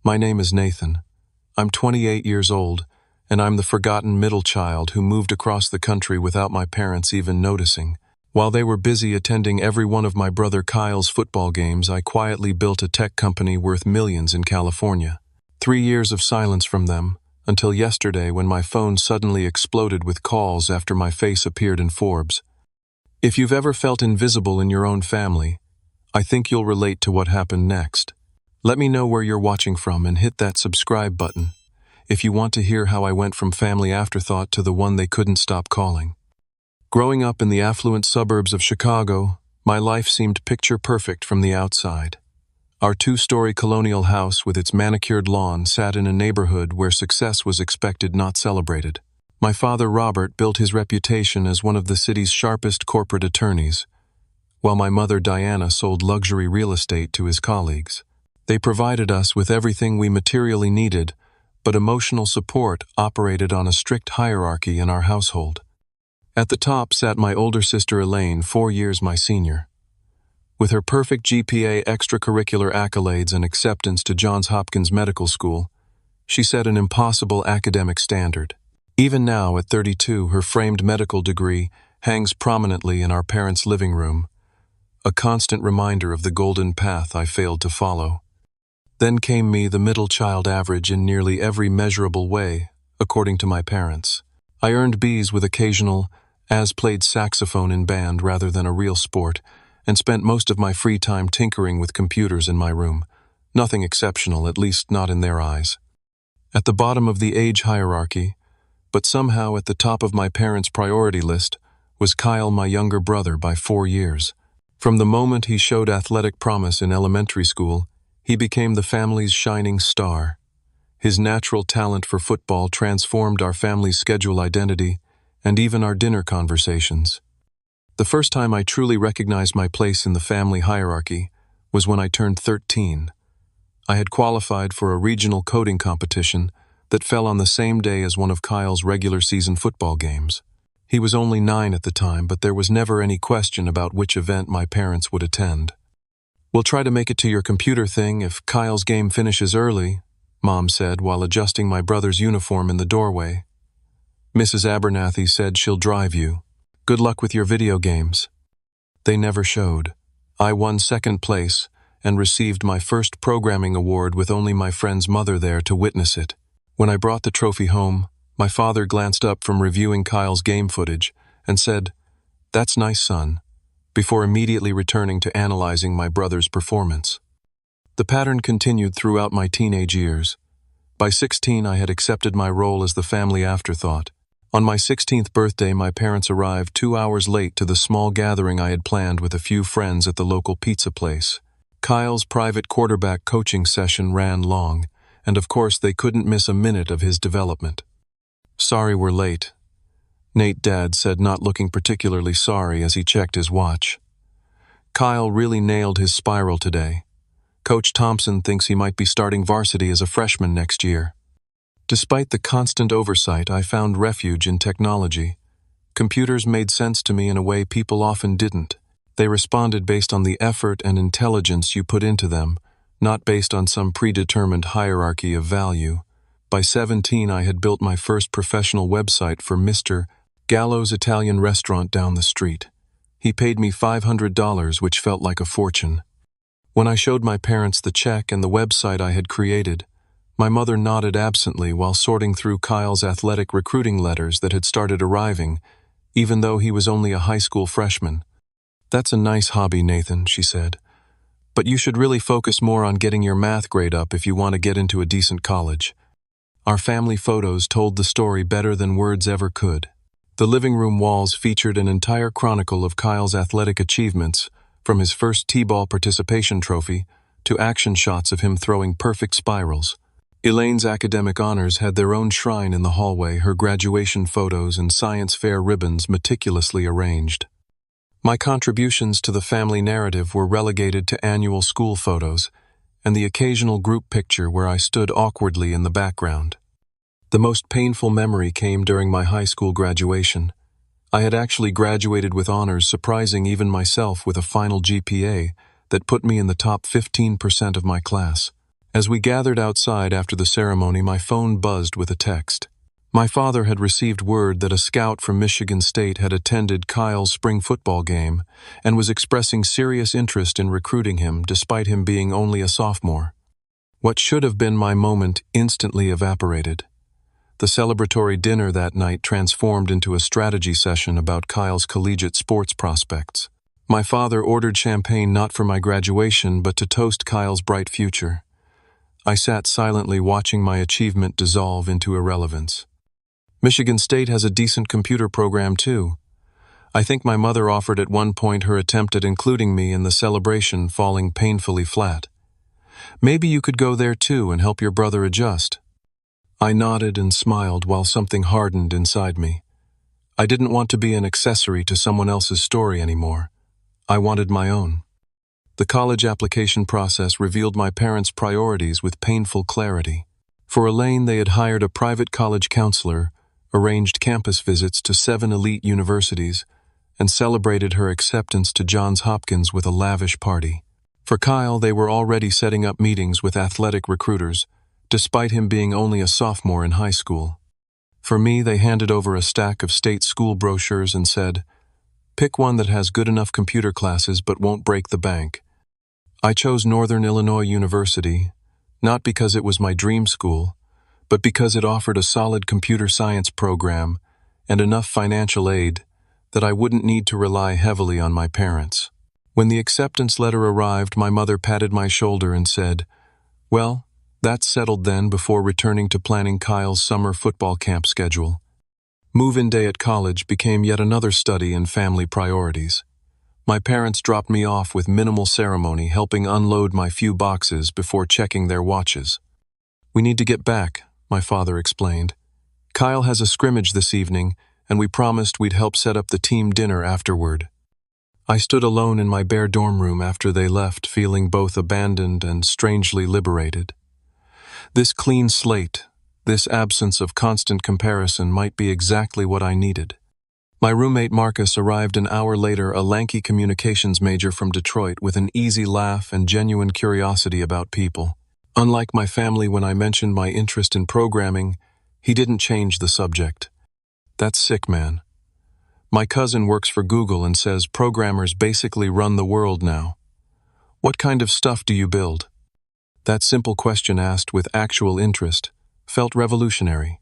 My name is Nathan. I'm 28 years old, and I'm the forgotten middle child who moved across the country without my parents even noticing. While they were busy attending every one of my brother Kyle's football games, I quietly built a tech company worth millions in California. 3 years of silence from them, until yesterday when my phone suddenly exploded with calls after my face appeared in Forbes. If you've ever felt invisible in your own family, I think you'll relate to what happened next. Let me know where you're watching from and hit that subscribe button if you want to hear how I went from family afterthought to the one they couldn't stop calling. Growing up in the affluent suburbs of Chicago, my life seemed picture-perfect from the outside. Our 2-story colonial house with its manicured lawn sat in a neighborhood where success was expected, not celebrated. My father, Robert, built his reputation as one of the city's sharpest corporate attorneys, while my mother, Diana, sold luxury real estate to his colleagues. They provided us with everything we materially needed, but emotional support operated on a strict hierarchy in our household. At the top sat my older sister Elaine, 4 years my senior. With her perfect GPA, extracurricular accolades, and acceptance to Johns Hopkins Medical School, she set an impossible academic standard. Even now, at 32, her framed medical degree hangs prominently in our parents' living room, a constant reminder of the golden path I failed to follow. Then came me, the middle child, average in nearly every measurable way, according to my parents. I earned B's with occasional played saxophone in band rather than a real sport, and spent most of my free time tinkering with computers in my room. Nothing exceptional, at least not in their eyes. At the bottom of the age hierarchy, but somehow at the top of my parents' priority list, was Kyle, my younger brother by 4 years. From the moment he showed athletic promise in elementary school, he became the family's shining star. His natural talent for football transformed our family's schedule identity and even our dinner conversations. The first time I truly recognized my place in the family hierarchy was when I turned 13. I had qualified for a regional coding competition that fell on the same day as one of Kyle's regular season football games. He was only 9 at the time, but there was never any question about which event my parents would attend. "We'll try to make it to your computer thing if Kyle's game finishes early," Mom said while adjusting my brother's uniform in the doorway. "Mrs. Abernathy said she'll drive you. Good luck with your video games." They never showed. I won second place and received my first programming award with only my friend's mother there to witness it. When I brought the trophy home, my father glanced up from reviewing Kyle's game footage and said, "That's nice, son," before immediately returning to analyzing my brother's performance. The pattern continued throughout my teenage years. By 16, I had accepted my role as the family afterthought. On my 16th birthday, my parents arrived 2 hours late to the small gathering I had planned with a few friends at the local pizza place. Kyle's private quarterback coaching session ran long, and of course they couldn't miss a minute of his development. "Sorry we're late," Nate, Dad, said, not looking particularly sorry as he checked his watch. "Kyle really nailed his spiral today. Coach Thompson thinks he might be starting varsity as a freshman next year." Despite the constant oversight, I found refuge in technology. Computers made sense to me in a way people often didn't. They responded based on the effort and intelligence you put into them, not based on some predetermined hierarchy of value. By 17, I had built my first professional website for Mr. Gallo's Italian restaurant down the street. He paid me $500, which felt like a fortune. When I showed my parents the check and the website I had created, my mother nodded absently while sorting through Kyle's athletic recruiting letters that had started arriving, even though he was only a high school freshman. "That's a nice hobby, Nathan," she said, "but you should really focus more on getting your math grade up if you want to get into a decent college." Our family photos told the story better than words ever could. The living room walls featured an entire chronicle of Kyle's athletic achievements, from his first T-ball participation trophy to action shots of him throwing perfect spirals. Elaine's academic honors had their own shrine in the hallway, her graduation photos and science fair ribbons meticulously arranged. My contributions to the family narrative were relegated to annual school photos and the occasional group picture where I stood awkwardly in the background. The most painful memory came during my high school graduation. I had actually graduated with honors, surprising even myself, with a final GPA that put me in the top 15% of my class. As we gathered outside after the ceremony, my phone buzzed with a text. My father had received word that a scout from Michigan State had attended Kyle's spring football game and was expressing serious interest in recruiting him despite him being only a sophomore. What should have been my moment instantly evaporated. The celebratory dinner that night transformed into a strategy session about Kyle's collegiate sports prospects. My father ordered champagne not for my graduation but to toast Kyle's bright future. I sat silently watching my achievement dissolve into irrelevance. Michigan State has a decent computer program too. I think my mother offered at one point, her attempt at including me in the celebration falling painfully flat. Maybe you could go there too and help your brother adjust. I nodded and smiled while something hardened inside me. I didn't want to be an accessory to someone else's story anymore. I wanted my own. The college application process revealed my parents' priorities with painful clarity. For Elaine, they had hired a private college counselor, arranged campus visits to 7 elite universities, and celebrated her acceptance to Johns Hopkins with a lavish party. For Kyle, they were already setting up meetings with athletic recruiters, despite him being only a sophomore in high school. For me, they handed over a stack of state school brochures and said, "Pick one that has good enough computer classes but won't break the bank." I chose Northern Illinois University, not because it was my dream school, but because it offered a solid computer science program and enough financial aid that I wouldn't need to rely heavily on my parents. When the acceptance letter arrived, my mother patted my shoulder and said, "Well, that's settled then," before returning to planning Kyle's summer football camp schedule. Move-in day at college became yet another study in family priorities. My parents dropped me off with minimal ceremony, helping unload my few boxes before checking their watches. "We need to get back," my father explained. "Kyle has a scrimmage this evening, and we promised we'd help set up the team dinner afterward." I stood alone in my bare dorm room after they left, feeling both abandoned and strangely liberated. This clean slate, this absence of constant comparison might be exactly what I needed. My roommate Marcus arrived an hour later, a lanky communications major from Detroit with an easy laugh and genuine curiosity about people. Unlike my family, when I mentioned my interest in programming, he didn't change the subject. "That's sick, man. My cousin works for Google and says programmers basically run the world now. What kind of stuff do you build?" That simple question, asked with actual interest, felt revolutionary.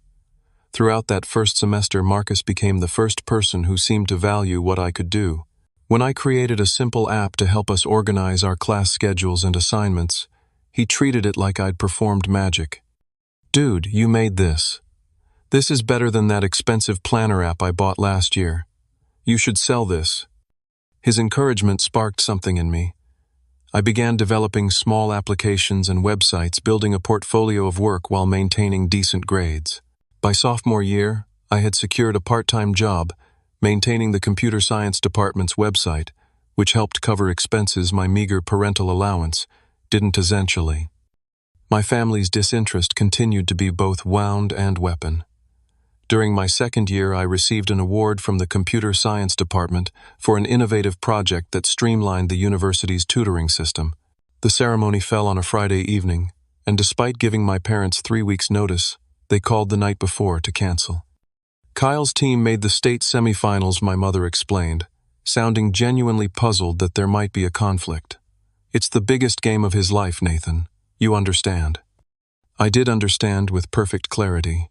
Throughout that first semester, Marcus became the first person who seemed to value what I could do. When I created a simple app to help us organize our class schedules and assignments, he treated it like I'd performed magic. "Dude, you made this. This is better than that expensive planner app I bought last year. You should sell this." His encouragement sparked something in me. I began developing small applications and websites, building a portfolio of work while maintaining decent grades. By sophomore year, I had secured a part-time job, maintaining the computer science department's website, which helped cover expenses my meager parental allowance didn't essentially. My family's disinterest continued to be both wound and weapon. During my second year, I received an award from the computer science department for an innovative project that streamlined the university's tutoring system. The ceremony fell on a Friday evening, and despite giving my parents 3 weeks' notice, they called the night before to cancel. "Kyle's team made the state semifinals," my mother explained, sounding genuinely puzzled that there might be a conflict. "It's the biggest game of his life, Nathan. You understand." I did understand with perfect clarity.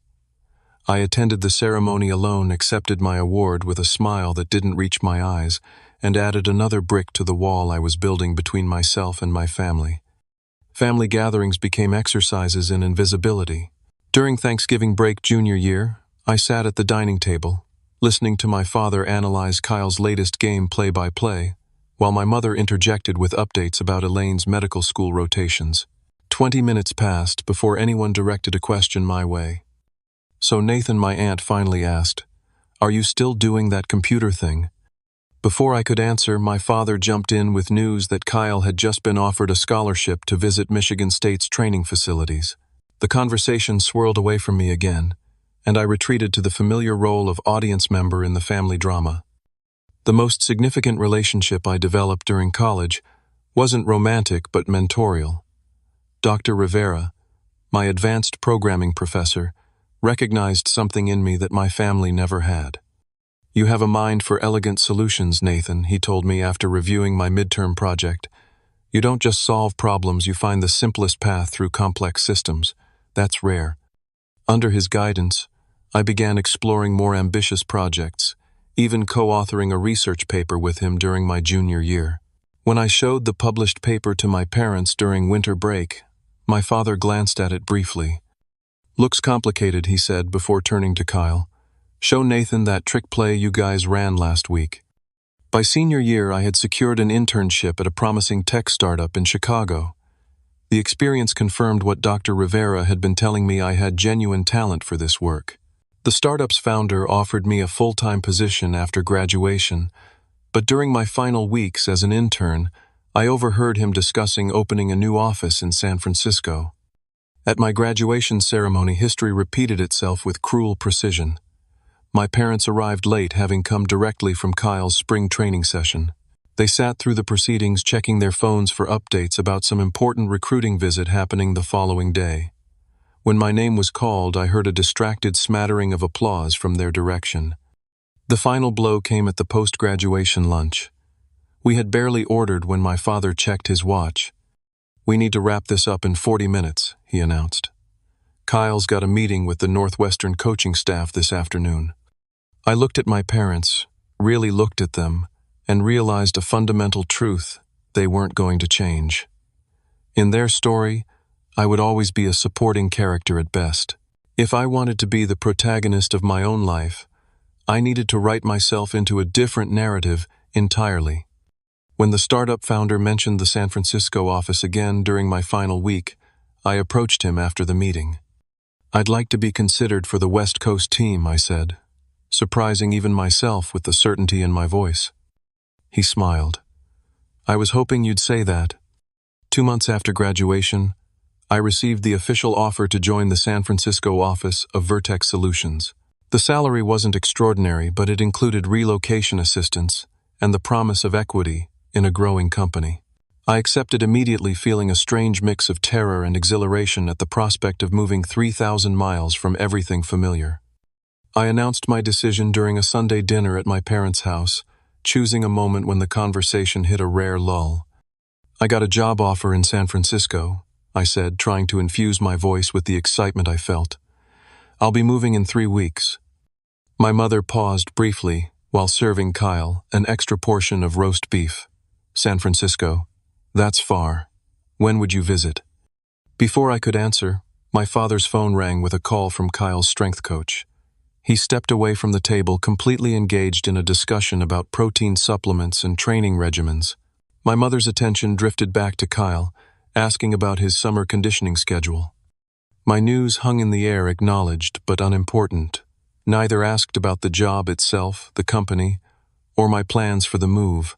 I attended the ceremony alone, accepted my award with a smile that didn't reach my eyes, and added another brick to the wall I was building between myself and my family. Family gatherings became exercises in invisibility. During Thanksgiving break junior year, I sat at the dining table, listening to my father analyze Kyle's latest game play-by-play, while my mother interjected with updates about Elaine's medical school rotations. 20 minutes passed before anyone directed a question my way. "So Nathan," my aunt finally asked, "are you still doing that computer thing?" Before I could answer, my father jumped in with news that Kyle had just been offered a scholarship to visit Michigan State's training facilities. The conversation swirled away from me again, and I retreated to the familiar role of audience member in the family drama. The most significant relationship I developed during college wasn't romantic but mentorial. Dr. Rivera, my advanced programming professor, recognized something in me that my family never had. "You have a mind for elegant solutions, Nathan," he told me after reviewing my midterm project. "You don't just solve problems, you find the simplest path through complex systems. That's rare." Under his guidance, I began exploring more ambitious projects, even co-authoring a research paper with him during my junior year. When I showed the published paper to my parents during winter break, my father glanced at it briefly. "Looks complicated," he said before turning to Kyle. "Show Nathan that trick play you guys ran last week." By senior year, I had secured an internship at a promising tech startup in Chicago. The experience confirmed what Dr. Rivera had been telling me: I had genuine talent for this work. The startup's founder offered me a full-time position after graduation, but during my final weeks as an intern, I overheard him discussing opening a new office in San Francisco. At my graduation ceremony, history repeated itself with cruel precision. My parents arrived late, having come directly from Kyle's spring training session. They sat through the proceedings, checking their phones for updates about some important recruiting visit happening the following day. When my name was called, I heard a distracted smattering of applause from their direction. The final blow came at the post-graduation lunch. We had barely ordered when my father checked his watch. "We need to wrap this up in 40 minutes, he announced. "Kyle's got a meeting with the Northwestern coaching staff this afternoon." I looked at my parents, really looked at them, and realized a fundamental truth: they weren't going to change. In their story, I would always be a supporting character at best. If I wanted to be the protagonist of my own life, I needed to write myself into a different narrative entirely. When the startup founder mentioned the San Francisco office again during my final week, I approached him after the meeting. "I'd like to be considered for the West Coast team," I said, surprising even myself with the certainty in my voice. He smiled. "I was hoping you'd say that." 2 months after graduation, I received the official offer to join the San Francisco office of Vertex Solutions. The salary wasn't extraordinary, but it included relocation assistance and the promise of equity in a growing company. I accepted immediately, feeling a strange mix of terror and exhilaration at the prospect of moving 3,000 miles from everything familiar. I announced my decision during a Sunday dinner at my parents' house, choosing a moment when the conversation hit a rare lull. "I got a job offer in San Francisco," I said, trying to infuse my voice with the excitement I felt. "I'll be moving in 3 weeks. My mother paused briefly while serving Kyle an extra portion of roast beef. "San Francisco? That's far. When would you visit?" Before I could answer, my father's phone rang with a call from Kyle's strength coach. He stepped away from the table, completely engaged in a discussion about protein supplements and training regimens. My mother's attention drifted back to Kyle, asking about his summer conditioning schedule. My news hung in the air, acknowledged but unimportant. Neither asked about the job itself, the company, or my plans for the move.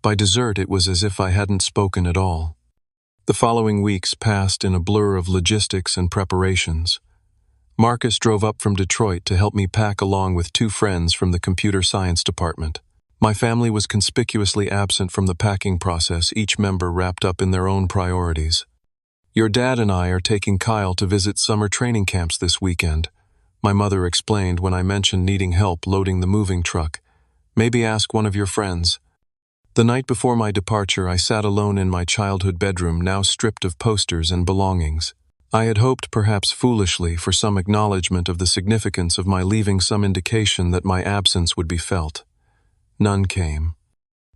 By dessert, it was as if I hadn't spoken at all. The following weeks passed in a blur of logistics and preparations. Marcus drove up from Detroit to help me pack along with 2 friends from the computer science department. My family was conspicuously absent from the packing process, each member wrapped up in their own priorities. "Your dad and I are taking Kyle to visit summer training camps this weekend," my mother explained when I mentioned needing help loading the moving truck. "Maybe ask one of your friends." The night before my departure, I sat alone in my childhood bedroom, now stripped of posters and belongings. I had hoped, perhaps foolishly, for some acknowledgement of the significance of my leaving, some indication that my absence would be felt. None came.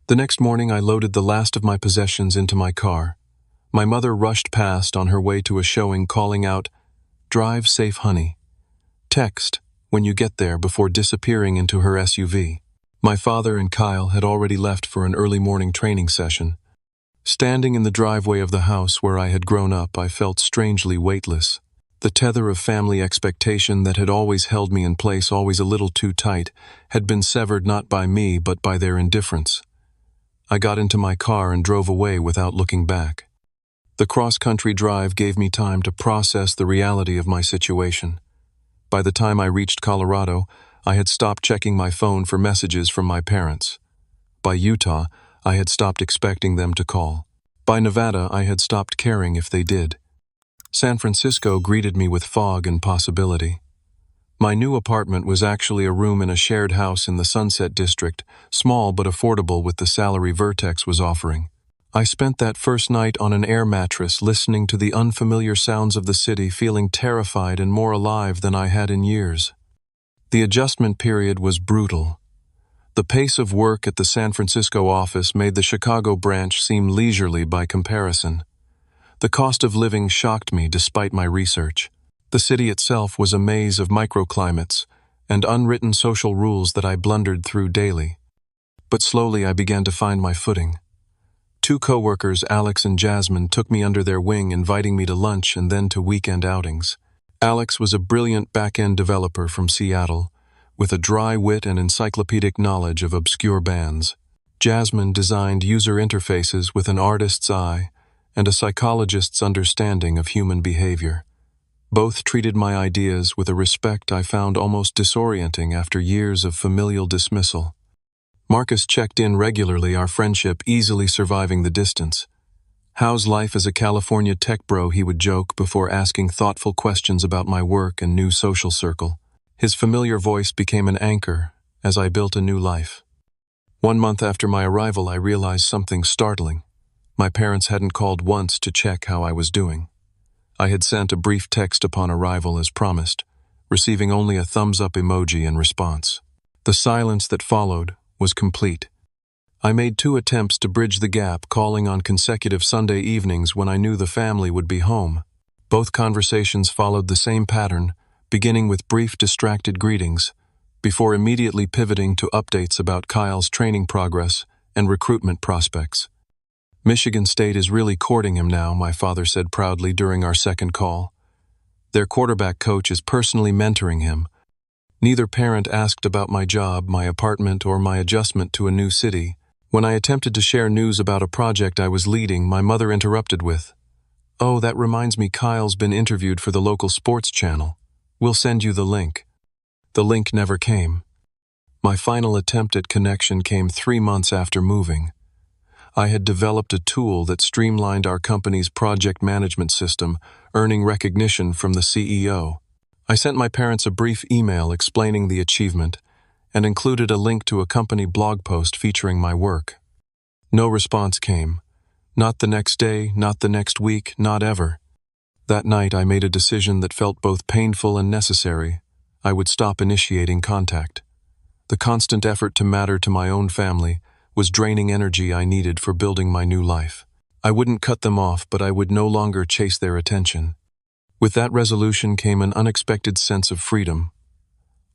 The next morning, I loaded the last of my possessions into my car. My mother rushed past on her way to a showing, calling out, "Drive safe, honey. Text when you get there," before disappearing into her SUV. My father and Kyle had already left for an early morning training session. Standing in the driveway of the house where I had grown up, I felt strangely weightless. The tether of family expectation that had always held me in place, always a little too tight, had been severed not by me but by their indifference. I got into my car and drove away without looking back. The cross-country drive gave me time to process the reality of my situation. By the time I reached Colorado, I had stopped checking my phone for messages from my parents. By Utah, I had stopped expecting them to call. By Nevada, I had stopped caring if they did. San Francisco greeted me with fog and possibility. My new apartment was actually a room in a shared house in the Sunset District, small but affordable with the salary Vertex was offering. I spent that first night on an air mattress, listening to the unfamiliar sounds of the city, feeling terrified and more alive than I had in years. The adjustment period was brutal. The pace of work at the San Francisco office made the Chicago branch seem leisurely by comparison. The cost of living shocked me despite my research. The city itself was a maze of microclimates and unwritten social rules that I blundered through daily. But slowly I began to find my footing. Two coworkers, Alex and Jasmine, took me under their wing, inviting me to lunch and then to weekend outings. Alex was a brilliant back-end developer from Seattle, with a dry wit and encyclopedic knowledge of obscure bands. Jasmine designed user interfaces with an artist's eye and a psychologist's understanding of human behavior. Both treated my ideas with a respect I found almost disorienting after years of familial dismissal. Marcus checked in regularly, our friendship easily surviving the distance. "How's life as a California tech bro?" he would joke before asking thoughtful questions about my work and new social circle. His familiar voice became an anchor as I built a new life. 1 month after my arrival, I realized something startling. My parents hadn't called once to check how I was doing. I had sent a brief text upon arrival as promised, receiving only a thumbs-up emoji in response. The silence that followed was complete. I made 2 attempts to bridge the gap, calling on consecutive Sunday evenings when I knew the family would be home. Both conversations followed the same pattern, beginning with brief distracted greetings, before immediately pivoting to updates about Kyle's training progress and recruitment prospects. "Michigan State is really courting him now," my father said proudly during our second call. "Their quarterback coach is personally mentoring him." Neither parent asked about my job, my apartment, or my adjustment to a new city. When I attempted to share news about a project I was leading, my mother interrupted with, "Oh, that reminds me, Kyle's been interviewed for the local sports channel. We'll send you the link." The link never came. My final attempt at connection came 3 months after moving. I had developed a tool that streamlined our company's project management system, earning recognition from the CEO. I sent my parents a brief email explaining the achievement and included a link to a company blog post featuring my work. No response came. Not the next day, not the next week, not ever. That night I made a decision that felt both painful and necessary. I would stop initiating contact. The constant effort to matter to my own family was draining energy I needed for building my new life. I wouldn't cut them off, but I would no longer chase their attention. With that resolution came an unexpected sense of freedom.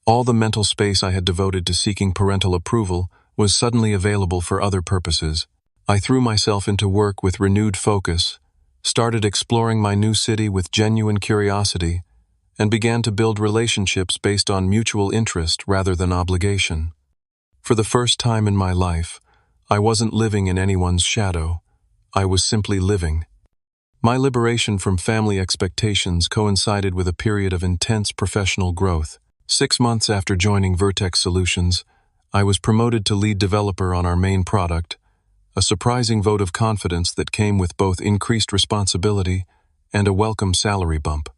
All the mental space I had devoted to seeking parental approval was suddenly available for other purposes. I threw myself into work with renewed focus, started exploring my new city with genuine curiosity, and began to build relationships based on mutual interest rather than obligation. For the first time in my life, I wasn't living in anyone's shadow. I was simply living. My liberation from family expectations coincided with a period of intense professional growth. 6 months after joining Vertex Solutions, I was promoted to lead developer on our main product, a surprising vote of confidence that came with both increased responsibility and a welcome salary bump.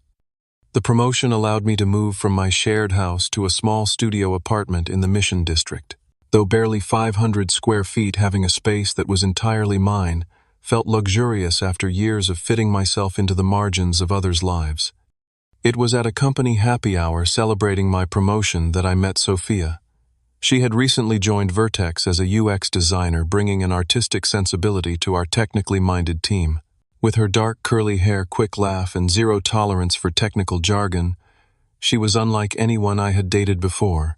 The promotion allowed me to move from my shared house to a small studio apartment in the Mission District. Though barely 500 square feet, having a space that was entirely mine felt luxurious after years of fitting myself into the margins of others' lives. It was at a company happy hour celebrating my promotion that I met Sophia. She had recently joined Vertex as a UX designer, bringing an artistic sensibility to our technically minded team. With her dark curly hair, quick laugh, and zero tolerance for technical jargon, she was unlike anyone I had dated before.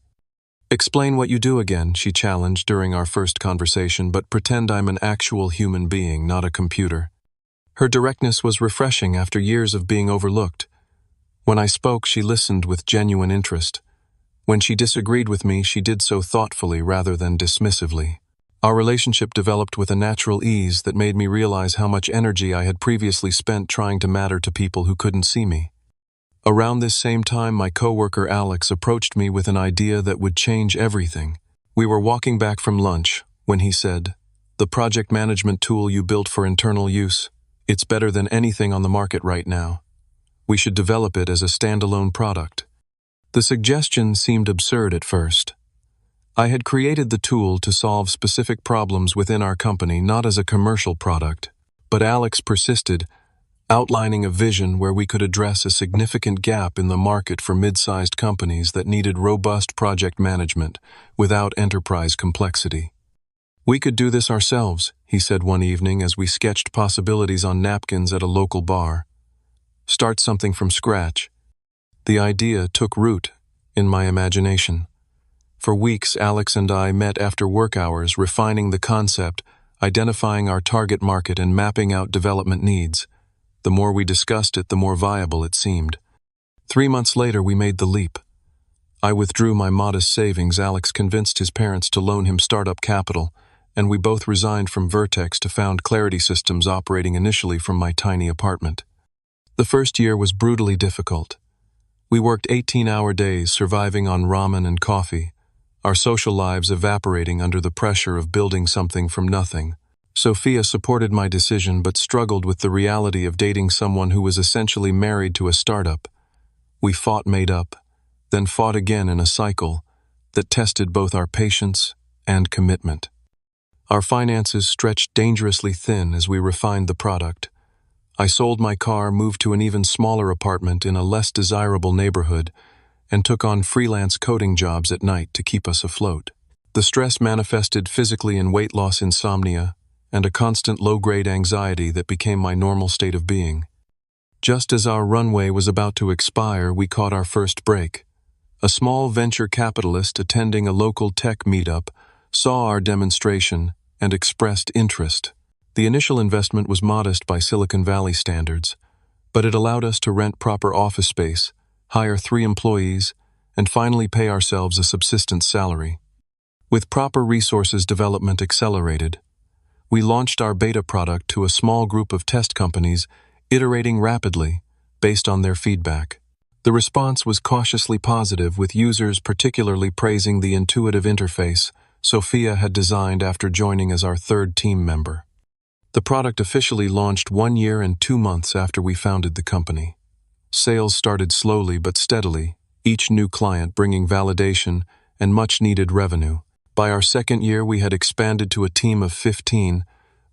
"Explain what you do again," she challenged during our first conversation, "but pretend I'm an actual human being, not a computer." Her directness was refreshing after years of being overlooked. When I spoke, she listened with genuine interest. When she disagreed with me, she did so thoughtfully rather than dismissively. Our relationship developed with a natural ease that made me realize how much energy I had previously spent trying to matter to people who couldn't see me. Around this same time, my coworker Alex approached me with an idea that would change everything. We were walking back from lunch when he said, "The project management tool you built for internal use, it's better than anything on the market right now. We should develop it as a standalone product. The suggestion seemed absurd at first. I had created the tool to solve specific problems within our company, not as a commercial product. But Alex persisted, outlining a vision where we could address a significant gap in the market for mid-sized companies that needed robust project management without enterprise complexity. "We could do this ourselves," he said one evening as we sketched possibilities on napkins at a local bar. "Start something from scratch." The idea took root in my imagination. For weeks, Alex and I met after work hours, refining the concept, identifying our target market, and mapping out development needs. The more we discussed it, the more viable it seemed. 3 months later, we made the leap. I withdrew my modest savings, Alex convinced his parents to loan him startup capital, and we both resigned from Vertex to found Clarity Systems, operating initially from my tiny apartment. The first year was brutally difficult. We worked 18-hour days, surviving on ramen and coffee, our social lives evaporating under the pressure of building something from nothing. Sophia supported my decision but struggled with the reality of dating someone who was essentially married to a startup. We fought, made up, then fought again in a cycle that tested both our patience and commitment. Our finances stretched dangerously thin as we refined the product. I sold my car, moved to an even smaller apartment in a less desirable neighborhood, and took on freelance coding jobs at night to keep us afloat. The stress manifested physically in weight loss, insomnia, and a constant low-grade anxiety that became my normal state of being. Just as our runway was about to expire, we caught our first break. A small venture capitalist attending a local tech meetup saw our demonstration and expressed interest. The initial investment was modest by Silicon Valley standards, but it allowed us to rent proper office space, hire 3 employees, and finally pay ourselves a subsistence salary. With proper resources, development accelerated. We launched our beta product to a small group of test companies, iterating rapidly based on their feedback. The response was cautiously positive, with users particularly praising the intuitive interface Sophia had designed after joining as our 3rd team member. The product officially launched 1 year and 2 months after we founded the company. Sales started slowly but steadily, each new client bringing validation and much-needed revenue. By our 2nd year, we had expanded to a team of 15,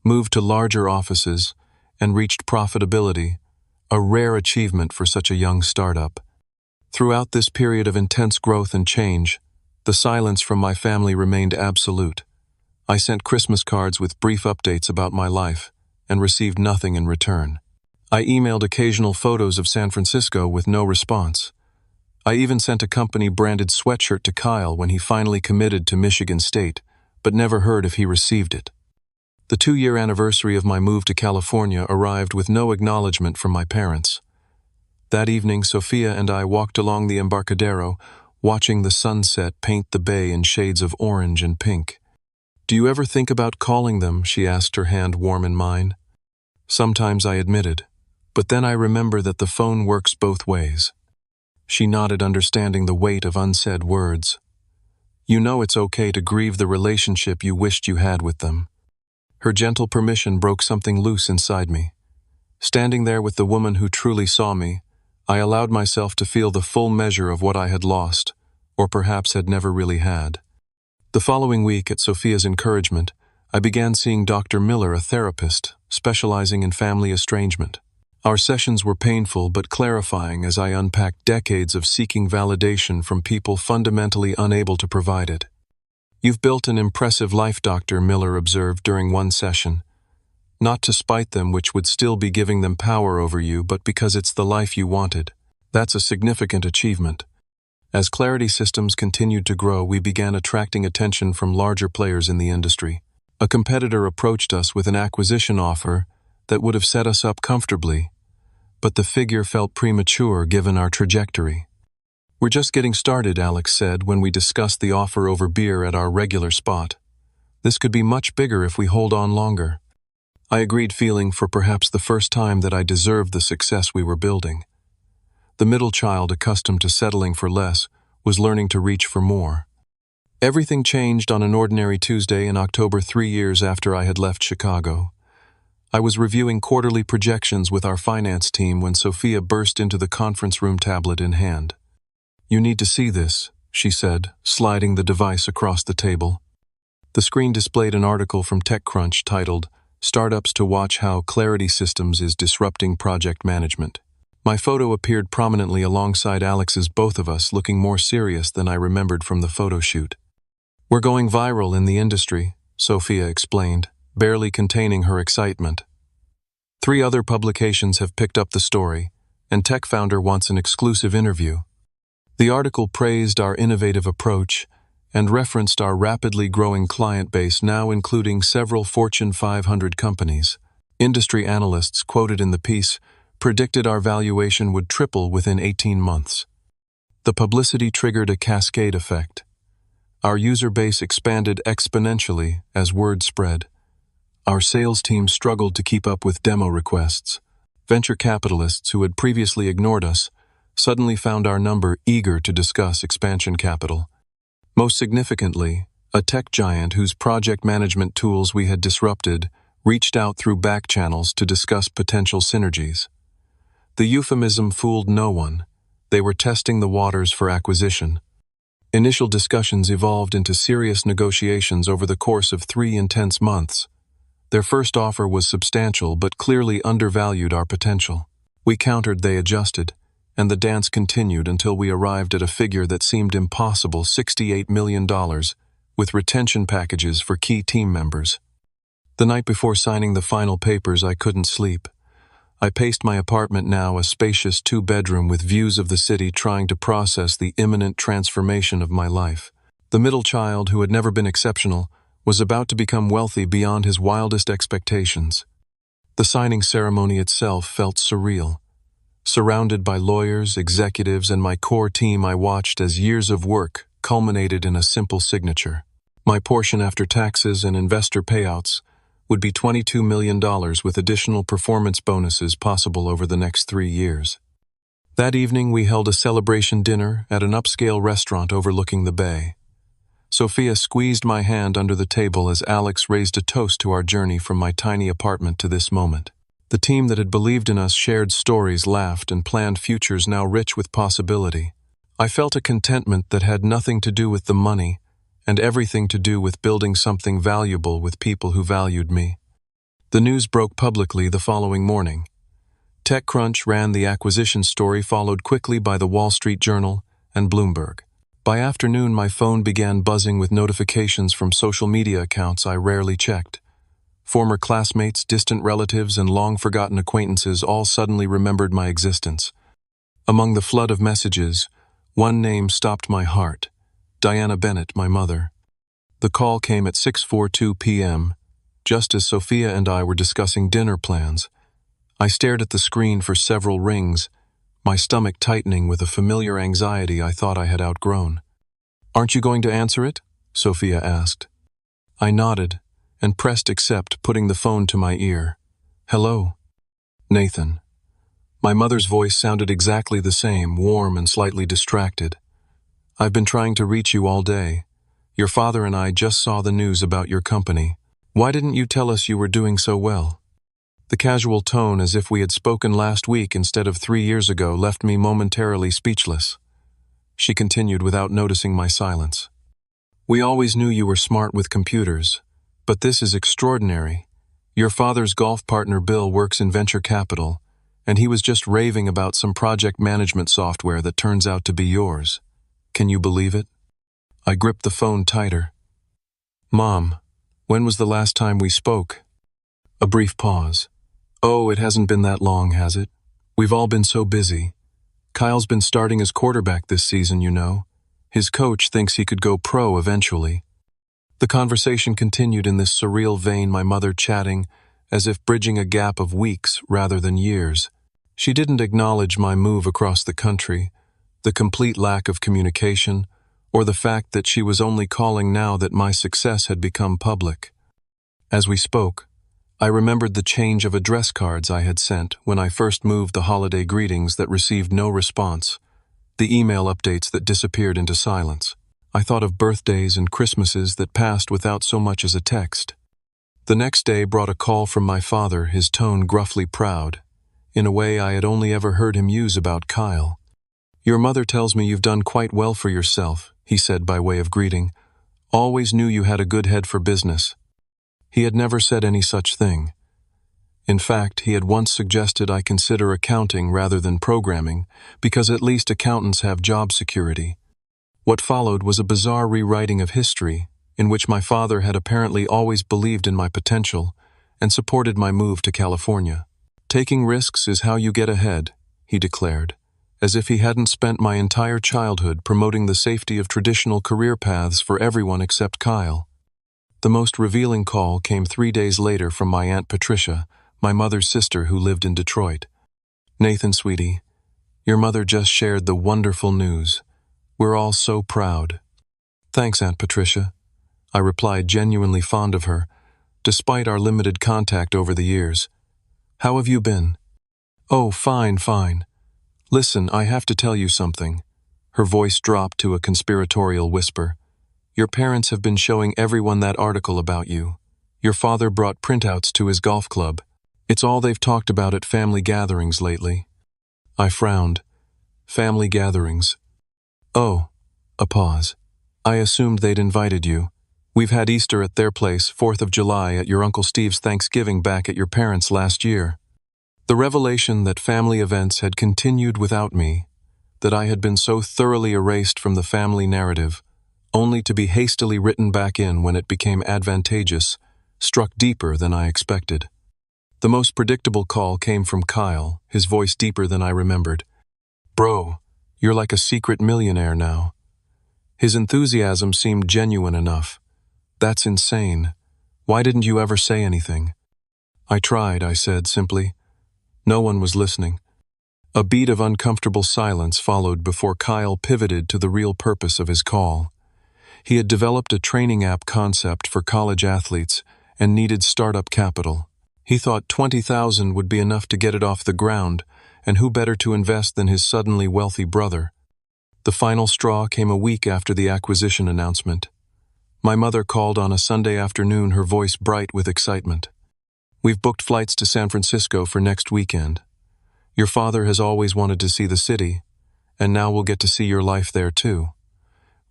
moved to larger offices, and reached profitability, a rare achievement for such a young startup. Throughout this period of intense growth and change, the silence from my family remained absolute. I sent Christmas cards with brief updates about my life and received nothing in return. I emailed occasional photos of San Francisco with no response. I even sent a company-branded sweatshirt to Kyle when he finally committed to Michigan State, but never heard if he received it. The 2-year anniversary of my move to California arrived with no acknowledgement from my parents. That evening, Sophia and I walked along the Embarcadero, watching the sunset paint the bay in shades of orange and pink. "Do you ever think about calling them?" she asked, her hand warm in mine. "Sometimes," I admitted, but then I remember that the phone works both ways. She nodded, understanding the weight of unsaid words. "You know it's okay to grieve the relationship you wished you had with them." Her gentle permission broke something loose inside me. Standing there with the woman who truly saw me, I allowed myself to feel the full measure of what I had lost, or perhaps had never really had. The following week, at Sophia's encouragement, I began seeing Dr. Miller, a therapist, specializing in family estrangement. Our sessions were painful but clarifying as I unpacked decades of seeking validation from people fundamentally unable to provide it. "You've built an impressive life," Dr. Miller observed during one session. "Not to spite them, which would still be giving them power over you, but because it's the life you wanted. That's a significant achievement." As Clarity Systems continued to grow, we began attracting attention from larger players in the industry. A competitor approached us with an acquisition offer that would have set us up comfortably, but the figure felt premature given our trajectory. "We're just getting started," Alex said when we discussed the offer over beer at our regular spot. "This could be much bigger if we hold on longer." I agreed, feeling for perhaps the first time that I deserved the success we were building. The middle child, accustomed to settling for less, was learning to reach for more. Everything changed on an ordinary Tuesday in October, 3 years after I had left Chicago. I was reviewing quarterly projections with our finance team when Sophia burst into the conference room, tablet in hand. "You need to see this," she said, sliding the device across the table. The screen displayed an article from TechCrunch titled, "Startups to Watch How Clarity Systems is Disrupting Project Management." My photo appeared prominently alongside Alex's, both of us looking more serious than I remembered from the photo shoot. "We're going viral in the industry," Sophia explained, barely containing her excitement. "3 other publications have picked up the story, and Tech Founder wants an exclusive interview." The article praised our innovative approach and referenced our rapidly growing client base, now including several Fortune 500 companies. Industry analysts quoted in the piece predicted our valuation would triple within 18 months. The publicity triggered a cascade effect. Our user base expanded exponentially as word spread. Our sales team struggled to keep up with demo requests. Venture capitalists who had previously ignored us suddenly found our number, eager to discuss expansion capital. Most significantly, a tech giant whose project management tools we had disrupted reached out through back channels to discuss potential synergies. The euphemism fooled no one. They were testing the waters for acquisition. Initial discussions evolved into serious negotiations over the course of 3 intense months. Their first offer was substantial but clearly undervalued our potential. We countered, they adjusted, and the dance continued until we arrived at a figure that seemed impossible: $68 million, with retention packages for key team members. The night before signing the final papers, I couldn't sleep. I paced my apartment, now a spacious 2-bedroom with views of the city, trying to process the imminent transformation of my life. The middle child, who had never been exceptional, was about to become wealthy beyond his wildest expectations. The signing ceremony itself felt surreal. Surrounded by lawyers, executives, and my core team, I watched as years of work culminated in a simple signature. My portion after taxes and investor payouts would be $22 million, with additional performance bonuses possible over the next 3 years. That evening, we held a celebration dinner at an upscale restaurant overlooking the bay. Sophia squeezed my hand under the table as Alex raised a toast to our journey from my tiny apartment to this moment. The team that had believed in us shared stories, laughed, and planned futures now rich with possibility. I felt a contentment that had nothing to do with the money and everything to do with building something valuable with people who valued me. The news broke publicly the following morning. TechCrunch ran the acquisition story, followed quickly by the Wall Street Journal and Bloomberg. By afternoon, my phone began buzzing with notifications from social media accounts I rarely checked. Former classmates, distant relatives, and long-forgotten acquaintances all suddenly remembered my existence. Among the flood of messages, one name stopped my heart: Diana Bennett, my mother. The call came at 6:42 p.m., just as Sophia and I were discussing dinner plans. I stared at the screen for several rings, my stomach tightening with a familiar anxiety I thought I had outgrown. "Aren't you going to answer it?" Sophia asked. I nodded and pressed accept, putting the phone to my ear. "Hello." "Nathan." My mother's voice sounded exactly the same, warm and slightly distracted. "I've been trying to reach you all day. Your father and I just saw the news about your company. Why didn't you tell us you were doing so well?" The casual tone, as if we had spoken last week instead of 3 years ago, left me momentarily speechless. She continued without noticing my silence. "We always knew you were smart with computers. But this is extraordinary. Your father's golf partner Bill works in venture capital, and he was just raving about some project management software that turns out to be yours. Can you believe it?" I gripped the phone tighter. "Mom, when was the last time we spoke?" A brief pause. "Oh, it hasn't been that long, has it? We've all been so busy. Kyle's been starting as quarterback this season, you know. His coach thinks he could go pro eventually." The conversation continued in this surreal vein, my mother chatting as if bridging a gap of weeks rather than years. She didn't acknowledge my move across the country, the complete lack of communication, or the fact that she was only calling now that my success had become public. As we spoke, I remembered the change of address cards I had sent when I first moved, the holiday greetings that received no response, the email updates that disappeared into silence. I thought of birthdays and Christmases that passed without so much as a text. The next day brought a call from my father, his tone gruffly proud, in a way I had only ever heard him use about Kyle. "Your mother tells me you've done quite well for yourself," he said by way of greeting. "Always knew you had a good head for business." He had never said any such thing. In fact, he had once suggested I consider accounting rather than programming, because at least accountants have job security. What followed was a bizarre rewriting of history, in which my father had apparently always believed in my potential and supported my move to California. "Taking risks is how you get ahead," he declared, as if he hadn't spent my entire childhood promoting the safety of traditional career paths for everyone except Kyle. The most revealing call came 3 days later from my Aunt Patricia, my mother's sister who lived in Detroit. "Nathan, sweetie, your mother just shared the wonderful news. We're all so proud." "Thanks, Aunt Patricia," I replied, genuinely fond of her, despite our limited contact over the years. "How have you been?" "Oh, fine, fine. Listen, I have to tell you something." Her voice dropped to a conspiratorial whisper. "Your parents have been showing everyone that article about you. Your father brought printouts to his golf club. It's all they've talked about at family gatherings lately." I frowned. "Family gatherings?" "Oh." A pause. "I assumed they'd invited you. We've had Easter at their place, 4th of July at your Uncle Steve's, Thanksgiving back at your parents' last year." The revelation that family events had continued without me, that I had been so thoroughly erased from the family narrative, only to be hastily written back in when it became advantageous, struck deeper than I expected. The most predictable call came from Kyle, his voice deeper than I remembered. "Bro, you're like a secret millionaire now." His enthusiasm seemed genuine enough. "That's insane. Why didn't you ever say anything?" "I tried," I said simply. No one was listening. A beat of uncomfortable silence followed before Kyle pivoted to the real purpose of his call. He had developed a training app concept for college athletes and needed startup capital. He thought $20,000 would be enough to get it off the ground, and who better to invest than his suddenly wealthy brother? The final straw came a week after the acquisition announcement. My mother called on a Sunday afternoon, her voice bright with excitement. "We've booked flights to San Francisco for next weekend. Your father has always wanted to see the city, and now we'll get to see your life there too.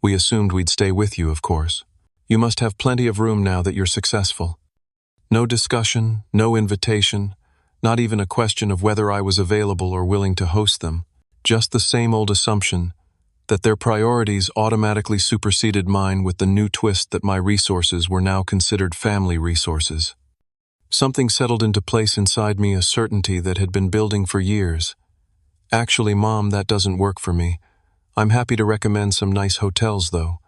We assumed we'd stay with you, of course. You must have plenty of room now that you're successful." No discussion, no invitation, not even a question of whether I was available or willing to host them. Just the same old assumption that their priorities automatically superseded mine, with the new twist that my resources were now considered family resources. Something settled into place inside me, a certainty that had been building for years. "Actually, Mom, that doesn't work for me. I'm happy to recommend some nice hotels, though."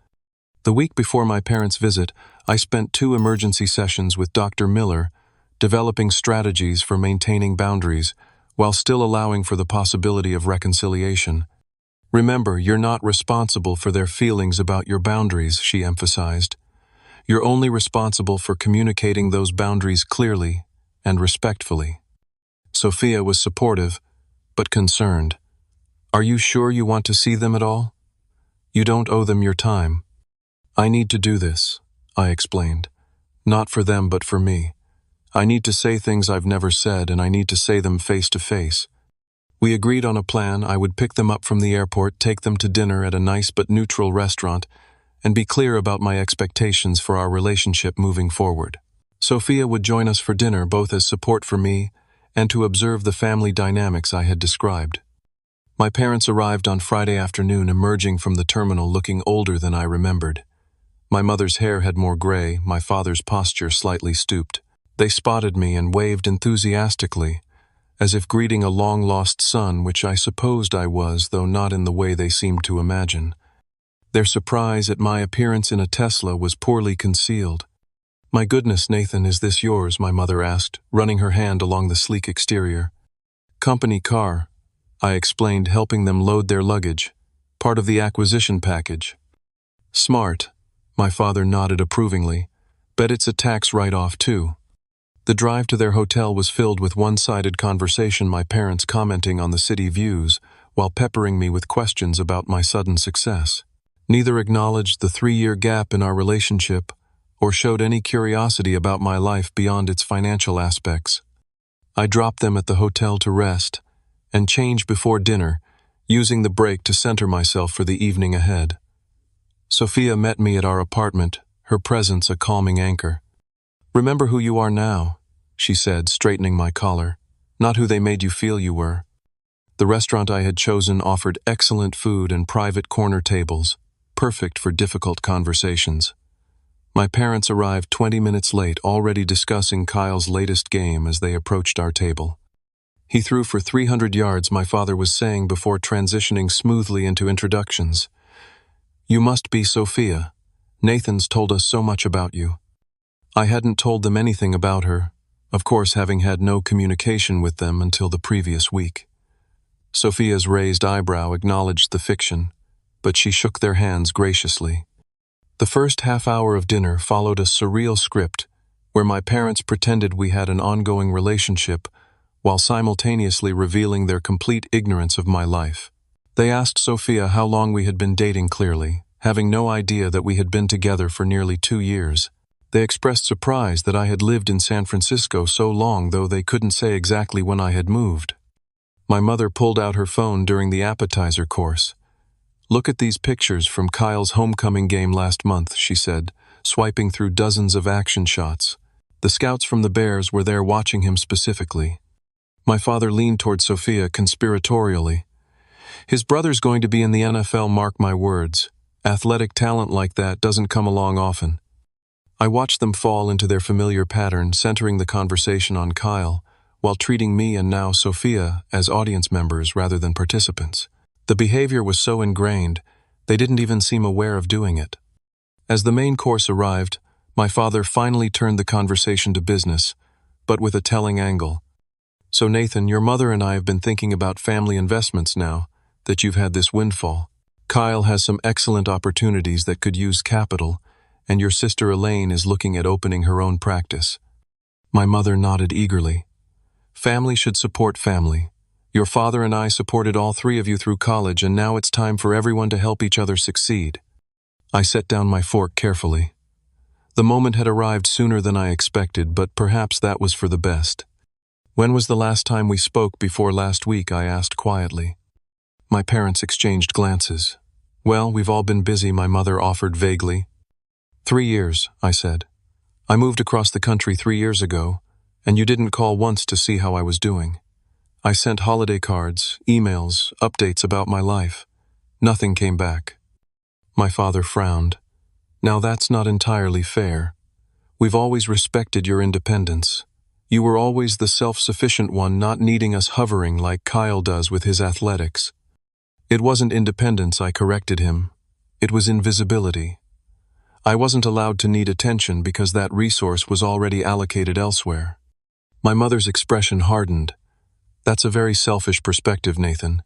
The week before my parents' visit, I spent 2 emergency sessions with Dr. Miller, developing strategies for maintaining boundaries while still allowing for the possibility of reconciliation. "Remember, you're not responsible for their feelings about your boundaries," she emphasized. "You're only responsible for communicating those boundaries clearly and respectfully." Sophia was supportive, but concerned. "Are you sure you want to see them at all? You don't owe them your time." "I need to do this," I explained. "Not for them, but for me. I need to say things I've never said, and I need to say them face to face." We agreed on a plan. I would pick them up from the airport, take them to dinner at a nice but neutral restaurant, and be clear about my expectations for our relationship moving forward. Sophia would join us for dinner, both as support for me and to observe the family dynamics I had described. My parents arrived on Friday afternoon, emerging from the terminal looking older than I remembered. My mother's hair had more gray, my father's posture slightly stooped. They spotted me and waved enthusiastically, as if greeting a long-lost son, which I supposed I was, though not in the way they seemed to imagine. Their surprise at my appearance in a Tesla was poorly concealed. "My goodness, Nathan, is this yours?" my mother asked, running her hand along the sleek exterior. "Company car," I explained, helping them load their luggage, "part of the acquisition package." "Smart," my father nodded approvingly. "Bet it's a tax write-off, too." The drive to their hotel was filled with one-sided conversation, my parents commenting on the city views while peppering me with questions about my sudden success. Neither acknowledged the 3-year gap in our relationship or showed any curiosity about my life beyond its financial aspects. I dropped them at the hotel to rest and change before dinner, using the break to center myself for the evening ahead. Sophia met me at our apartment, her presence a calming anchor. "Remember who you are now," she said, straightening my collar, "not who they made you feel you were." The restaurant I had chosen offered excellent food and private corner tables, perfect for difficult conversations. My parents arrived 20 minutes late, already discussing Kyle's latest game as they approached our table. "He threw for 300 yards," my father was saying before transitioning smoothly into introductions. "You must be Sophia. Nathan's told us so much about you." I hadn't told them anything about her, of course having had no communication with them until the previous week. Sophia's raised eyebrow acknowledged the fiction, but she shook their hands graciously. The first half-hour of dinner followed a surreal script where my parents pretended we had an ongoing relationship while simultaneously revealing their complete ignorance of my life. They asked Sophia how long we had been dating clearly, having no idea that we had been together for nearly 2 years. They expressed surprise that I had lived in San Francisco so long, though they couldn't say exactly when I had moved. My mother pulled out her phone during the appetizer course. "Look at these pictures from Kyle's homecoming game last month," she said, swiping through dozens of action shots. The scouts from the Bears were there watching him specifically. My father leaned toward Sophia conspiratorially. "His brother's going to be in the NFL, mark my words. Athletic talent like that doesn't come along often." I watched them fall into their familiar pattern, centering the conversation on Kyle, while treating me and now Sophia as audience members rather than participants. The behavior was so ingrained, they didn't even seem aware of doing it. As the main course arrived, my father finally turned the conversation to business, but with a telling angle. "So Nathan, your mother and I have been thinking about family investments now that you've had this windfall. Kyle has some excellent opportunities that could use capital, and your sister Elaine is looking at opening her own practice." My mother nodded eagerly. "Family should support family. Your father and I supported all 3 of you through college, and now it's time for everyone to help each other succeed." I set down my fork carefully. The moment had arrived sooner than I expected, but perhaps that was for the best. "When was the last time we spoke before last week?" I asked quietly. My parents exchanged glances. "Well, we've all been busy," my mother offered vaguely. 3 years, I said. "I moved across the country 3 years ago, and you didn't call once to see how I was doing. I sent holiday cards, emails, updates about my life. Nothing came back." My father frowned. "Now that's not entirely fair. We've always respected your independence. You were always the self-sufficient one, not needing us hovering like Kyle does with his athletics." "It wasn't independence," I corrected him. "It was invisibility. I wasn't allowed to need attention because that resource was already allocated elsewhere." My mother's expression hardened. "That's a very selfish perspective, Nathan.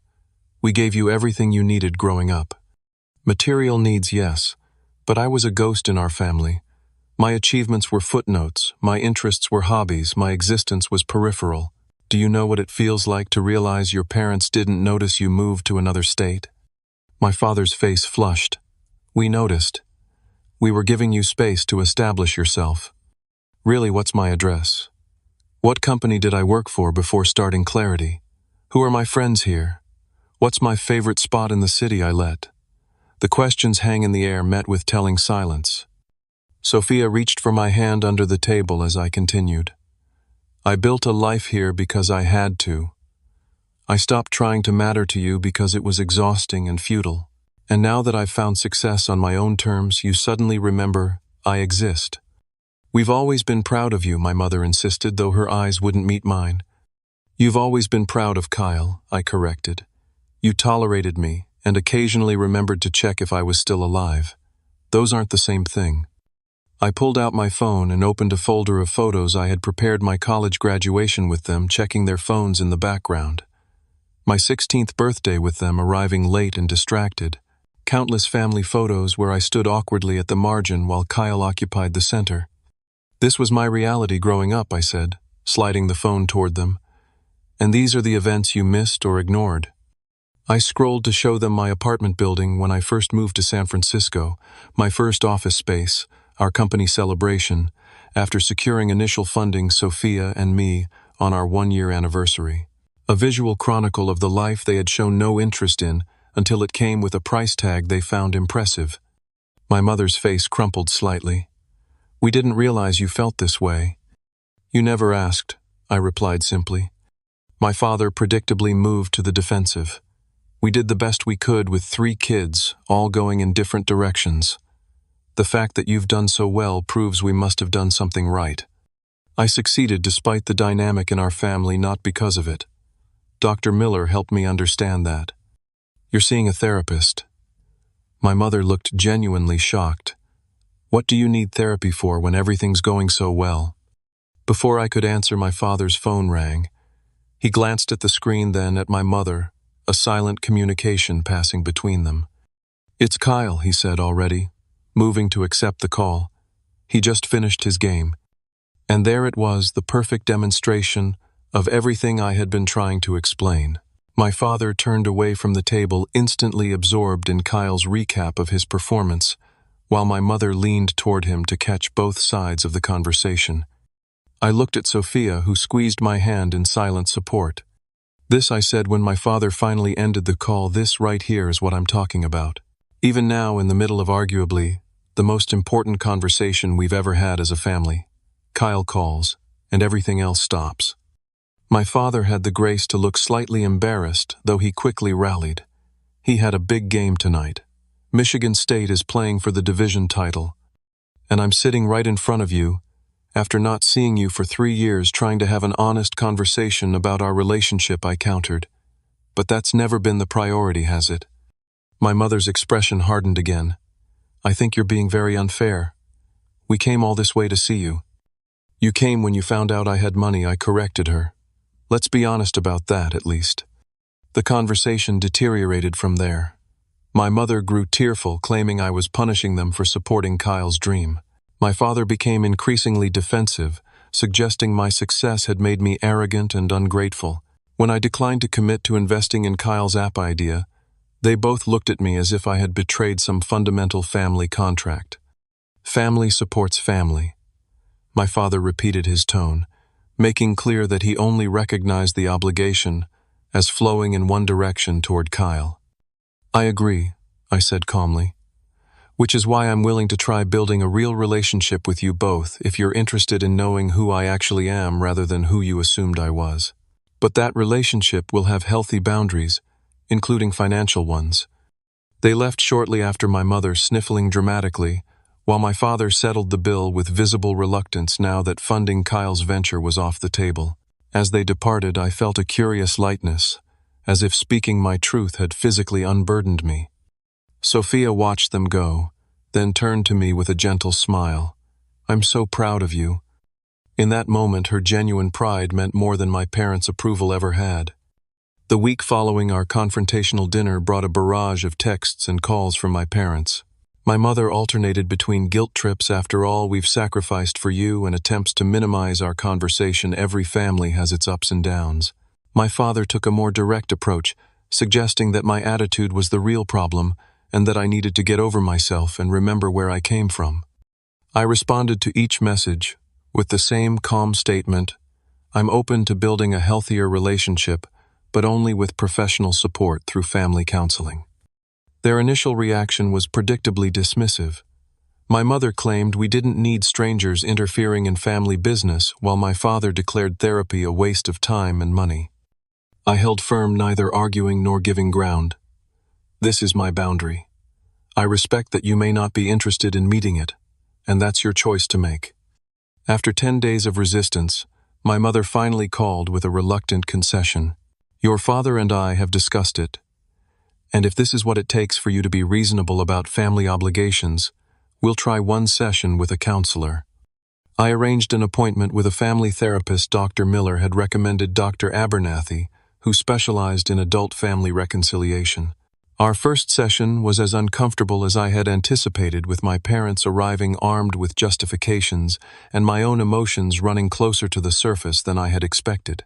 We gave you everything you needed growing up. Material needs, yes, but I was a ghost in our family. My achievements were footnotes, my interests were hobbies, my existence was peripheral. Do you know what it feels like to realize your parents didn't notice you moved to another state?" My father's face flushed. "We noticed. We were giving you space to establish yourself. Really, what's my address? What company did I work for before starting Clarity? Who are my friends here? What's my favorite spot in the city I let?" The questions hang in the air, met with telling silence. Sophia reached for my hand under the table as I continued. "I built a life here because I had to. I stopped trying to matter to you because it was exhausting and futile. And now that I've found success on my own terms, you suddenly remember I exist." "We've always been proud of you," my mother insisted, though her eyes wouldn't meet mine. "You've always been proud of Kyle," I corrected. "You tolerated me, and occasionally remembered to check if I was still alive. Those aren't the same thing." I pulled out my phone and opened a folder of photos I had prepared my college graduation with them, checking their phones in the background. My 16th birthday with them arriving late and distracted. Countless family photos where I stood awkwardly at the margin while Kyle occupied the center. "This was my reality growing up," I said, sliding the phone toward them. "And these are the events you missed or ignored." I scrolled to show them my apartment building when I first moved to San Francisco, my first office space, our company celebration, after securing initial funding Sophia and me on our one-year anniversary. A visual chronicle of the life they had shown no interest in until it came with a price tag they found impressive. My mother's face crumpled slightly. "We didn't realize you felt this way." "You never asked," I replied simply. My father predictably moved to the defensive. "We did the best we could with 3 kids, all going in different directions. The fact that you've done so well proves we must have done something right. I succeeded despite the dynamic in our family, not because of it. Dr. Miller helped me understand that." "You're seeing a therapist." My mother looked genuinely shocked. "What do you need therapy for when everything's going so well?" Before I could answer, my father's phone rang. He glanced at the screen, then at my mother, a silent communication passing between them. "It's Kyle," he said already, moving to accept the call. He just finished his game. And there it was, the perfect demonstration of everything I had been trying to explain. My father turned away from the table, instantly absorbed in Kyle's recap of his performance, while my mother leaned toward him to catch both sides of the conversation. I looked at Sophia, who squeezed my hand in silent support. "This," I said when my father finally ended the call, "this right here is what I'm talking about. Even now, in the middle of arguably the most important conversation we've ever had as a family, Kyle calls, and everything else stops." My father had the grace to look slightly embarrassed, though he quickly rallied. He had a big game tonight. Michigan State is playing for the division title. And I'm sitting right in front of you, after not seeing you for 3 years, trying to have an honest conversation about our relationship, I countered. "But that's never been the priority, has it?" My mother's expression hardened again. "I think you're being very unfair. We came all this way to see you." "You came when you found out I had money," I corrected her. "Let's be honest about that, at least." The conversation deteriorated from there. My mother grew tearful, claiming I was punishing them for supporting Kyle's dream. My father became increasingly defensive, suggesting my success had made me arrogant and ungrateful. When I declined to commit to investing in Kyle's app idea, they both looked at me as if I had betrayed some fundamental family contract. "Family supports family." My father repeated his tone, making clear that he only recognized the obligation as flowing in one direction toward Kyle. "I agree," I said calmly. "Which is why I'm willing to try building a real relationship with you both if you're interested in knowing who I actually am rather than who you assumed I was. But that relationship will have healthy boundaries, including financial ones." They left shortly after, my mother sniffling dramatically, while my father settled the bill with visible reluctance now that funding Kyle's venture was off the table. As they departed, I felt a curious lightness, as if speaking my truth had physically unburdened me. Sophia watched them go, then turned to me with a gentle smile. "I'm so proud of you." In that moment, her genuine pride meant more than my parents' approval ever had. The week following our confrontational dinner brought a barrage of texts and calls from my parents. My mother alternated between guilt trips, "after all we've sacrificed for you," and attempts to minimize our conversation. Every family has its ups and downs. My father took a more direct approach, suggesting that my attitude was the real problem and that I needed to get over myself and remember where I came from. I responded to each message with the same calm statement: "I'm open to building a healthier relationship, but only with professional support through family counseling." Their initial reaction was predictably dismissive. My mother claimed we didn't need strangers interfering in family business, while my father declared therapy a waste of time and money. I held firm, neither arguing nor giving ground. "This is my boundary. I respect that you may not be interested in meeting it, and that's your choice to make." After 10 days of resistance, my mother finally called with a reluctant concession. "Your father and I have discussed it, and if this is what it takes for you to be reasonable about family obligations, we'll try one session with a counselor." I arranged an appointment with a family therapist Dr. Miller had recommended, Dr. Abernathy, who specialized in adult family reconciliation. Our first session was as uncomfortable as I had anticipated, with my parents arriving armed with justifications and my own emotions running closer to the surface than I had expected.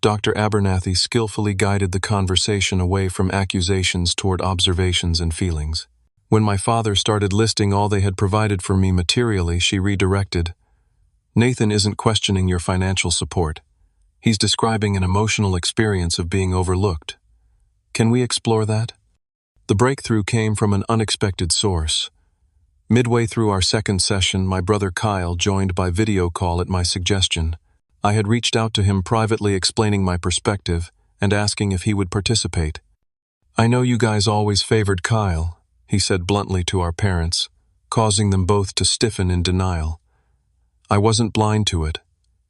Dr. Abernathy skillfully guided the conversation away from accusations toward observations and feelings. When my father started listing all they had provided for me materially, she redirected. Nathan isn't questioning your financial support. He's describing an emotional experience of being overlooked. Can we explore that? The breakthrough came from an unexpected source. Midway through our second session, my brother Kyle joined by video call at my suggestion. I had reached out to him privately explaining my perspective and asking if he would participate. "I know you guys always favored Kyle," he said bluntly to our parents, causing them both to stiffen in denial. I wasn't blind to it.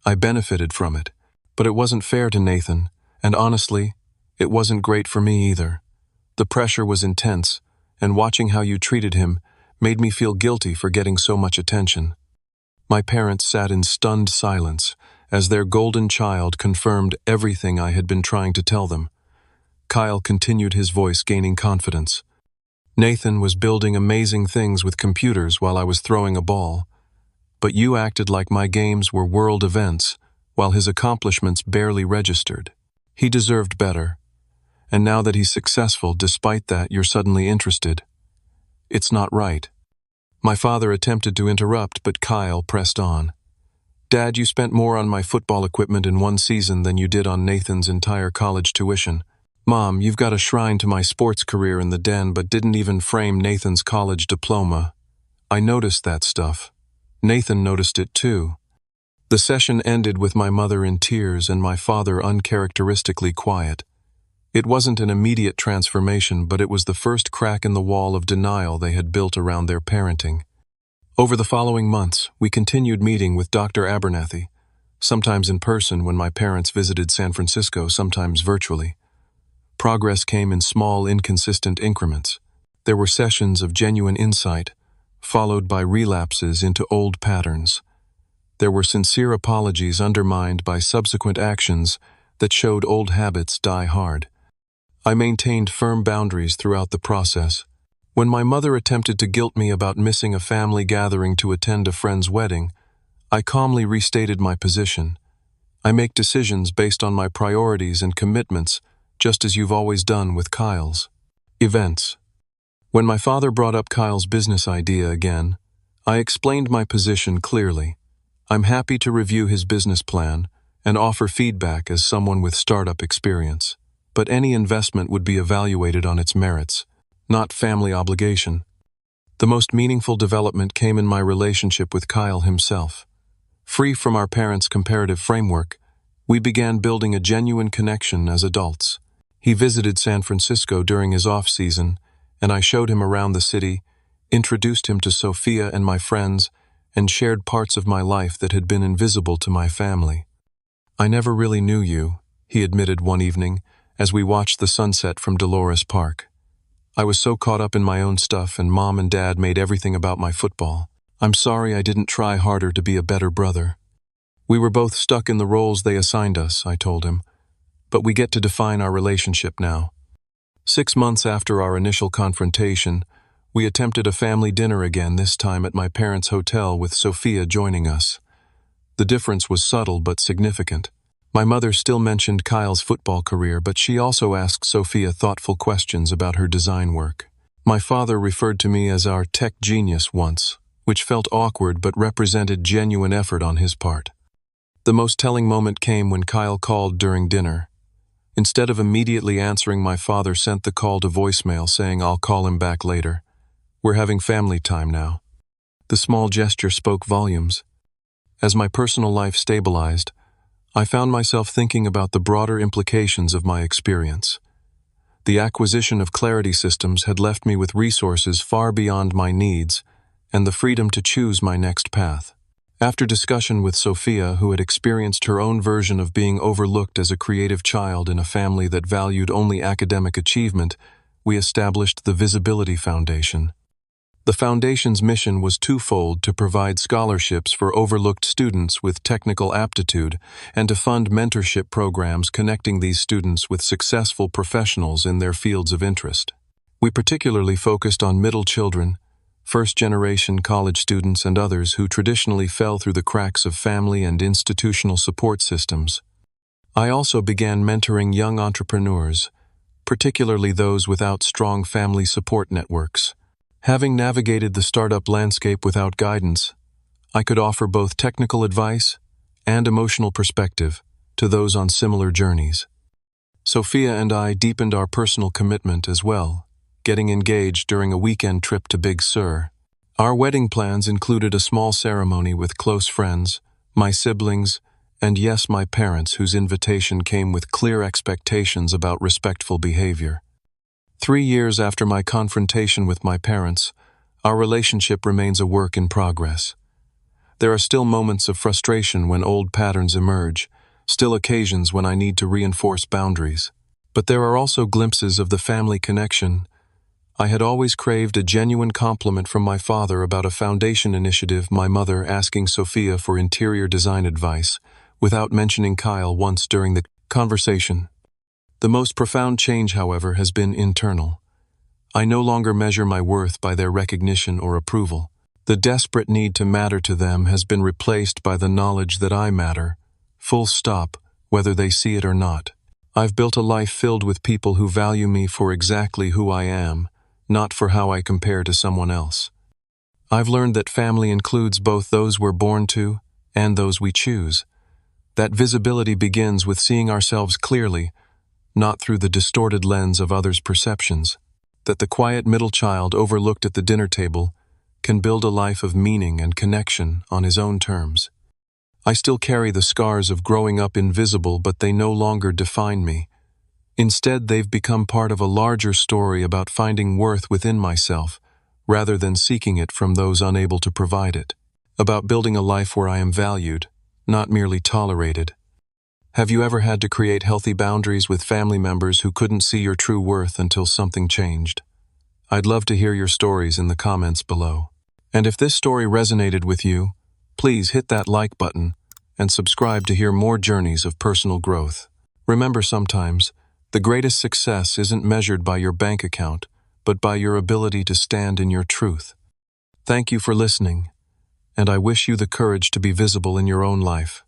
I benefited from it. But it wasn't fair to Nathan, and honestly, it wasn't great for me either. The pressure was intense, and watching how you treated him made me feel guilty for getting so much attention. My parents sat in stunned silence as their golden child confirmed everything I had been trying to tell them. Kyle continued, his voice gaining confidence. "Nathan was building amazing things with computers while I was throwing a ball. But you acted like my games were world events, while his accomplishments barely registered. He deserved better. And now that he's successful, despite that, you're suddenly interested. It's not right." My father attempted to interrupt, but Kyle pressed on. "Dad, you spent more on my football equipment in one season than you did on Nathan's entire college tuition. Mom, you've got a shrine to my sports career in the den but didn't even frame Nathan's college diploma. I noticed that stuff. Nathan noticed it too." The session ended with my mother in tears and my father uncharacteristically quiet. It wasn't an immediate transformation, but it was the first crack in the wall of denial they had built around their parenting. Over the following months, we continued meeting with Dr. Abernathy, sometimes in person when my parents visited San Francisco, sometimes virtually. Progress came in small, inconsistent increments. There were sessions of genuine insight, followed by relapses into old patterns. There were sincere apologies undermined by subsequent actions that showed old habits die hard. I maintained firm boundaries throughout the process. When my mother attempted to guilt me about missing a family gathering to attend a friend's wedding, I calmly restated my position. I make decisions based on my priorities and commitments, just as you've always done with Kyle's. Events. When my father brought up Kyle's business idea again, I explained my position clearly. I'm happy to review his business plan and offer feedback as someone with startup experience, but any investment would be evaluated on its merits, not family obligation. The most meaningful development came in my relationship with Kyle himself. Free from our parents' comparative framework, we began building a genuine connection as adults. He visited San Francisco during his off-season, and I showed him around the city, introduced him to Sophia and my friends, and shared parts of my life that had been invisible to my family. "I never really knew you," he admitted one evening, as we watched the sunset from Dolores Park. "I was so caught up in my own stuff, and Mom and Dad made everything about my football. I'm sorry I didn't try harder to be a better brother." "We were both stuck in the roles they assigned us," I told him, "but we get to define our relationship now." 6 months after our initial confrontation, we attempted a family dinner again, this time at my parents' hotel with Sophia joining us. The difference was subtle but significant. My mother still mentioned Kyle's football career, but she also asked Sophia thoughtful questions about her design work. My father referred to me as our tech genius once, which felt awkward but represented genuine effort on his part. The most telling moment came when Kyle called during dinner. Instead of immediately answering, my father sent the call to voicemail saying, "I'll call him back later. We're having family time now." The small gesture spoke volumes. As my personal life stabilized, I found myself thinking about the broader implications of my experience. The acquisition of clarity systems had left me with resources far beyond my needs and the freedom to choose my next path. After discussion with Sophia, who had experienced her own version of being overlooked as a creative child in a family that valued only academic achievement, we established the Visibility Foundation. The Foundation's mission was twofold: to provide scholarships for overlooked students with technical aptitude and to fund mentorship programs connecting these students with successful professionals in their fields of interest. We particularly focused on middle children, first-generation college students, and others who traditionally fell through the cracks of family and institutional support systems. I also began mentoring young entrepreneurs, particularly those without strong family support networks. Having navigated the startup landscape without guidance, I could offer both technical advice and emotional perspective to those on similar journeys. Sophia and I deepened our personal commitment as well, getting engaged during a weekend trip to Big Sur. Our wedding plans included a small ceremony with close friends, my siblings, and yes, my parents, whose invitation came with clear expectations about respectful behavior. 3 years after my confrontation with my parents, our relationship remains a work in progress. There are still moments of frustration when old patterns emerge, still occasions when I need to reinforce boundaries. But there are also glimpses of the family connection. I had always craved a genuine compliment from my father about a foundation initiative, my mother asking Sophia for interior design advice, without mentioning Kyle once during the conversation. The most profound change, however, has been internal. I no longer measure my worth by their recognition or approval. The desperate need to matter to them has been replaced by the knowledge that I matter, full stop, whether they see it or not. I've built a life filled with people who value me for exactly who I am, not for how I compare to someone else. I've learned that family includes both those we're born to and those we choose. That visibility begins with seeing ourselves clearly, not through the distorted lens of others' perceptions. That the quiet middle child overlooked at the dinner table can build a life of meaning and connection on his own terms. I still carry the scars of growing up invisible, but they no longer define me. Instead, they've become part of a larger story about finding worth within myself, rather than seeking it from those unable to provide it. About building a life where I am valued, not merely tolerated. Have you ever had to create healthy boundaries with family members who couldn't see your true worth until something changed? I'd love to hear your stories in the comments below. And if this story resonated with you, please hit that like button and subscribe to hear more journeys of personal growth. Remember, sometimes, the greatest success isn't measured by your bank account, but by your ability to stand in your truth. Thank you for listening, and I wish you the courage to be visible in your own life.